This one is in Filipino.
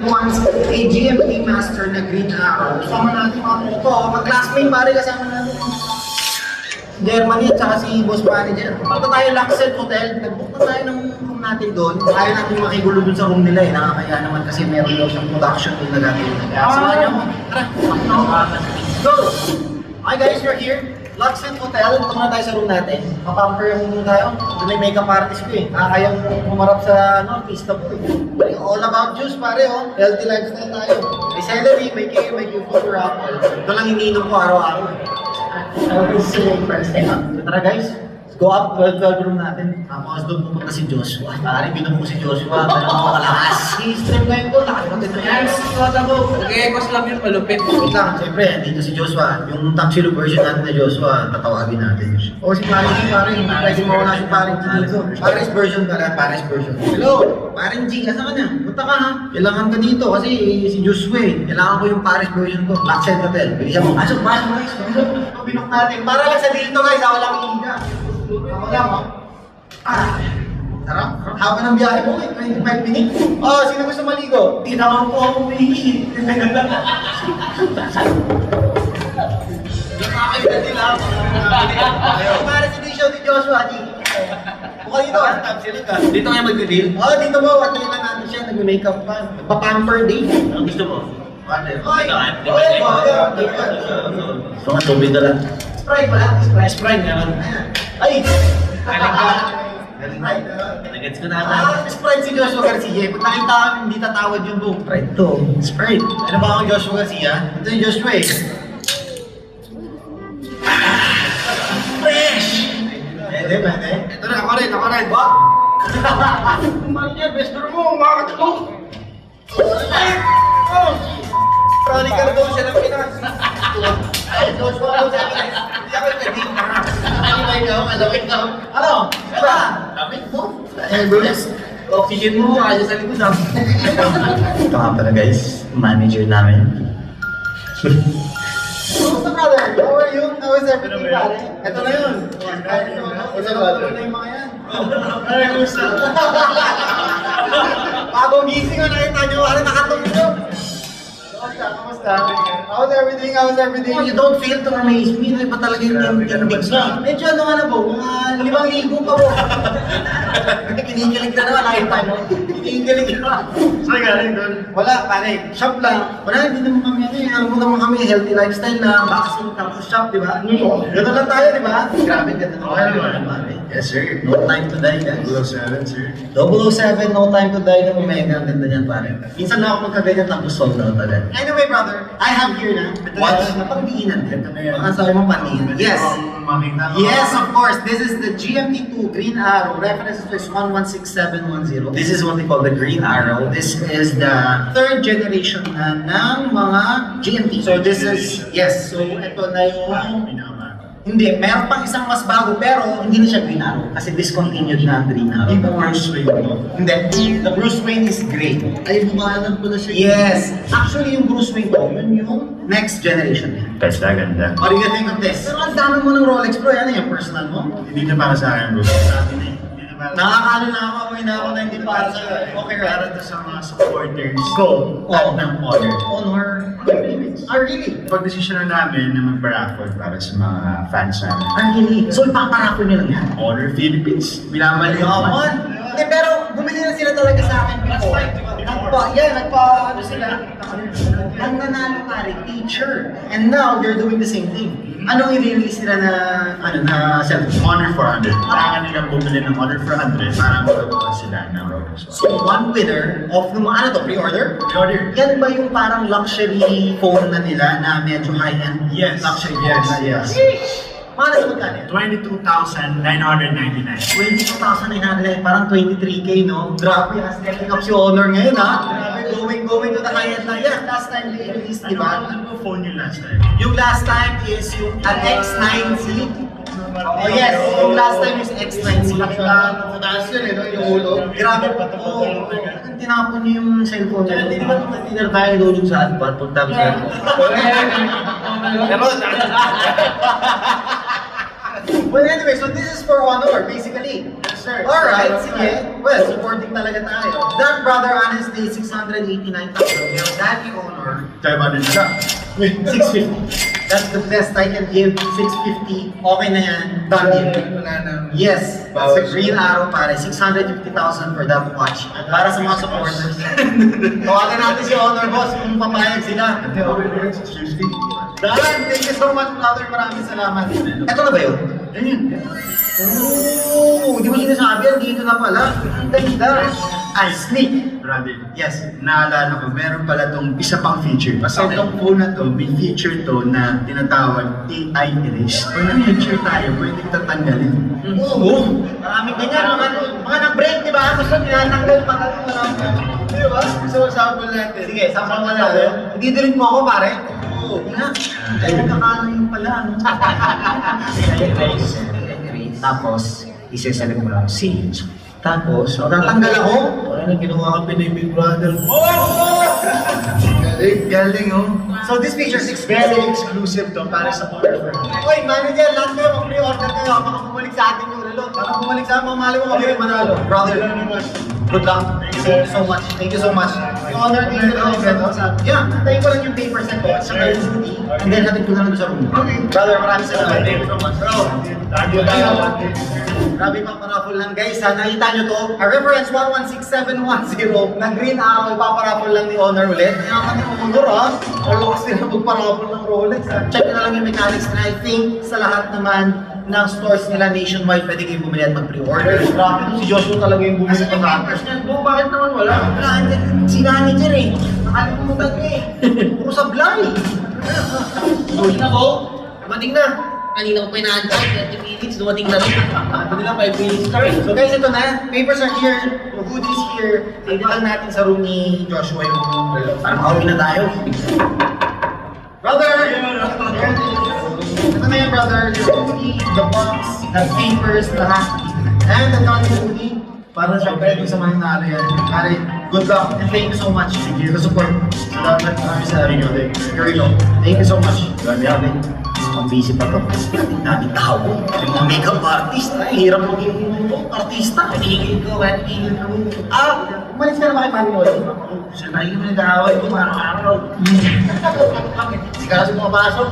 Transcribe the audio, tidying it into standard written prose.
Once a GMT master na Green Arrow, kasama natin mga moto, mag-classmate pare kasama natin. Germany at saka si boss manager. Punta tayo Luxet Hotel, nag-book na tayo ng room natin doon. Ayaw natin makigulo doon sa room nila eh, nakakaya naman kasi meron daw siyang production doon na gagawin. Kaya samahan niyo ako. Tara! Go! Hi guys, we're here. Luxet Hotel, ito na tayo sa room natin. Mapamper yung room tayo. Doon may makeup artist ko eh. Nakakayang humarap sa pista po eh. All about juice pare oh. Healthy lifestyle tayo. May celery, may cake, may cucumber apple. Ito lang iniinom ko araw-araw. Tara guys, let's go up 12 room natin. Tapos doon pupunta si Joshua. Pare, binom ko si Joshua. Pero ako malakas. I-stream ngayon ko. Nakalimutin mo yan. Nag-e-ecos lang yun, malupit. Wait lang, siyempre, dito si Joshua. Yung Tapsilo version natin na Joshua, tatawagin natin. O si Paring G, Paring. Pwede mo na si Paring G dito. Paris version pala, Paris version. Hello, Paring G, asa ka na? Punta ka ha. Kailangan ka dito kasi si Joshua eh. Kailangan ko yung Paris version ko. Luxet Hotel. Bilisan mo. Asok, guys. Binok natin. Para lang sa dito guys, ako lang higa. Ako lang oh. Sarap. Haba ng biyahe mo, 25 minutes. Oh, sino gusto maligo? Tinawag po ako umihi. Nakakita nila ako. Para si Disho, si Joshua, G. Mukha dito. Dito kayo mag-deal? Oh, dito mo. At lang natin siya. Nag-makeup pa. Nagpa-pamper day. Ang gusto mo? Oy! So, nga tubig na lang. Sprite pala. Sprite naman. Ay! Nagets ko na Sprite si Joshua Garcia. Pag nakita kami, hindi tatawad yung book. Sprite to. Sprite. Ano ba ang Joshua Garcia? Ito yung Joshua eh. Fresh! Pwede. Ito na, ako rin. Ba? Kumali niya, bester mo. Umakat mo. Ay! Oh! Prali ka na daw siya ng Pinas. Ay, Joshua daw siya ng Pinas. Hindi ako yung kadik na. Alawin ka. Ano? Diba? Lapit mo. Eh, Bruce. Oxygen mo, ayos sa likod ah. Ito nga pala guys, manager namin. Kumusta brother? How are you? How is everything pare? Ito na yun. Ito na yung mga yan. Ay, kumusta? Bagong gising ko nakita nyo. Ano nakatulog? Kamusta? How's everything? Oh, you don't fail to amaze me. Ano ba talaga yung tindig na? Medyo ano nga na po, mga 5,000 pa po. Kinikilig na naman, nakita mo. Kinikilig na. Saan galing doon? Wala, pare. Shop lang. Wala, hindi naman kami ano eh. Alam mo naman kami, healthy lifestyle na vaccine tapos shop, di ba? Gano'n lang tayo, di ba? Grabe, gano'n lang tayo. Pare. Yes sir. No time to die, guys. 007 sir. 007, no time to die ng Omega. Ang ganda niyan, pare. Minsan na ako magkaganyan tapos sold out agad. Anyway, brother, I have here na. What? Napangdiinan din. Ito na yan. Baka sabi mo pandiinan. Yes. Makita ko. Yes, of course. This is the GMT2 Green Arrow. Reference is 116710. This is what they call the Green Arrow. This is the third generation na ng mga GMT. So this is, yes. So ito na yung, hindi, meron pang isang mas bago pero hindi na siya Green Arrow kasi discontinued na ang Green Arrow. Hindi mo Bruce Wayne mo. Hindi. The Bruce Wayne is gray. Ay, bumahanap ko na siya. Yes. Actually, yung Bruce Wayne ko, yun yung next generation niya. Ganda, ganda. What do you think of this? Pero ang dami mo ng Rolex bro, ano yung personal mo? Hindi na para sa akin, Bruce. Sa akin eh. Hindi na para sa Nakakalo na ako, amoy na ako na hindi para sa okay, right? Para to sa mga supporters ko at ng honor. Honor. Ah, really? Pag-desisyon na namin na mag-paraffle para sa mga fans namin. Ah, really? So, ipaparapol nyo lang yan? Honor Philippines. Binabalik Come on! Hindi, pero bumili na sila talaga sa akin before. Ano sila? Ang nanalo pare, teacher. And now, they're doing the same thing. Anong i-release nila na cellphone? Honor 400. Kailangan nilang bumili ng Honor 400 para magagawa sila ng Rolex. So, one winner of the ano to, pre-order? Pre-order. Yan ba yung parang luxury phone na nila na medyo high-end? Yes. Luxury Yes, phone na yes. Mahal na sa magkano yan? 22,999. 22,900, parang 23K, no? Grabe, stepping up si Honor ngayon, ha? Grabe, going to the high-end na yan. Last time they released, di ba? Ano ba phone yung last time? Yung last time is yung an X9C. Oh yes, yung last time is X9C. Nakita ko taas yun, no? Yung ulo. Grabe pa to. Tinapon niyo yung cellphone niya. Hindi naman tinir tayo doon yung sa iPad. Pagtapos na. Well, anyway, so this is for Honor, basically. sir. Alright, sige. Well, supporting talaga tayo. Dark Brother Honestly, 689,000. We have Daddy Honor, 500 siya. 650. That's the best I can give. 650. Okay na yan. Done deal. Wala nang... Yes, that's a Green Arrow pare. 650,000 for that watch. Para sa mga supporters. Tawagan natin si Honor Boss kung papayag sila. Hindi, okay na yun, 650. Dan, thank you so much, brother. Maraming salamat. Ito na ba yun? Ayun. Oo, di mo sinasabi yan. Dito na pala. Ang ganda. Ay, sneak! Brother, Yes. naalala ko, meron pala tong isa pang feature. Kasi Okay. itong phone na to, may feature to na tinatawag AI Erase. Pag nag-feature tayo, pwede tatanggalin. Oo. Maraming ganyan. Mga nag-break, di ba? Gusto tinatanggal pa ka. Di ba? Gusto mo sample natin? Sige, sama mo natin. Hindi din mo ako, pare. Oo. Nga. Ay, nagkakano yung pala, ano? Erase. Tapos, isasalip mo lang si. Tapos, Tatanggal ako? Wala nang ginawa kang Pinoy Big Brother. Galing, oh. So this feature is Very exclusive. exclusive to para sa order. Oy, manager, lahat kayo mag-pre-order kayo. Baka bumalik sa atin yung relo. Baka bumalik sa mga mali mo kami yung manalo. Brother, good luck. Thank you so much. Thank you so much. Yung honor din na lang. Yeah, tayo ko lang yung papers na ko at saka yung CD. And then natin ko na lang doon sa room. Brother, maraming salamat. Thank you so much. Bro, grabe paparaffle lang guys. Ha, nakita nyo to. A reference 116710 na Green Arrow. Ipaparaffle lang ni Honor ulit. Kaya kami Honor ha. Malakas nila magparaffle ng Rolex ha. Check na lang yung mechanics na I think sa lahat naman ng stores nila nationwide pwede kayo bumili at mag-pre-order. Grabe to, si Joshua talaga yung bumili Asa pa yung sa papers niyan? Bo, bakit naman wala? Wala, si manager eh. Nakalimutan niya eh. Puro sablay. Uy, ako? Dumating na. Kanina ko pa inaantay, 30 minutes, dumating na rin. Ano nila, 5 minutes na rin. So guys, ito na. Papers are here. Yung goodies here. Save lang natin sa room ni Joshua yung relo. Para makauwi na tayo. Brother! Ito na yan, brother. Your hoodie, the box, the papers, lahat. And the non-hoodie. Para syempre kung sa mga nanalo yan. Pare, good luck and thank you so much. Thank you for the support. Salamat. Maraming salamat. Here we go. Thank you so much. Grabe. Ang busy pa to. Daming tao. Yung mga makeup artist. Hirap maging artista. Hinihigil ko. Umalis ka na ba kay Mami Noy? Siya na yung nag-aaway ko araw-araw. Sige ka na sa pumapasok.